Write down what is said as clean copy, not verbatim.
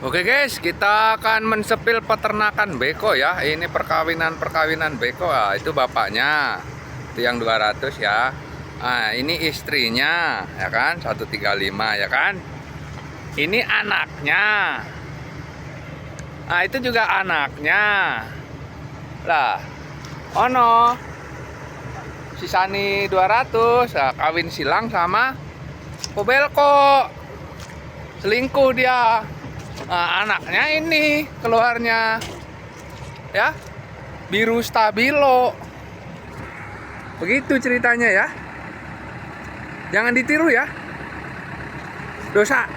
Oke guys, kita akan mensepil peternakan beko ya. Ini perkawinan beko. Ah, itu bapaknya. Itu yang 200 ya. Ah, ini istrinya ya kan, 135 ya kan. Ini anaknya. Ah, itu juga anaknya. Lah, ono sisani 200, nah, kawin silang sama Pobelko. Selingkuh dia. Nah, anaknya ini keluarnya ya, biru stabilo. Begitu ceritanya ya. Jangan ditiru ya. Dosa.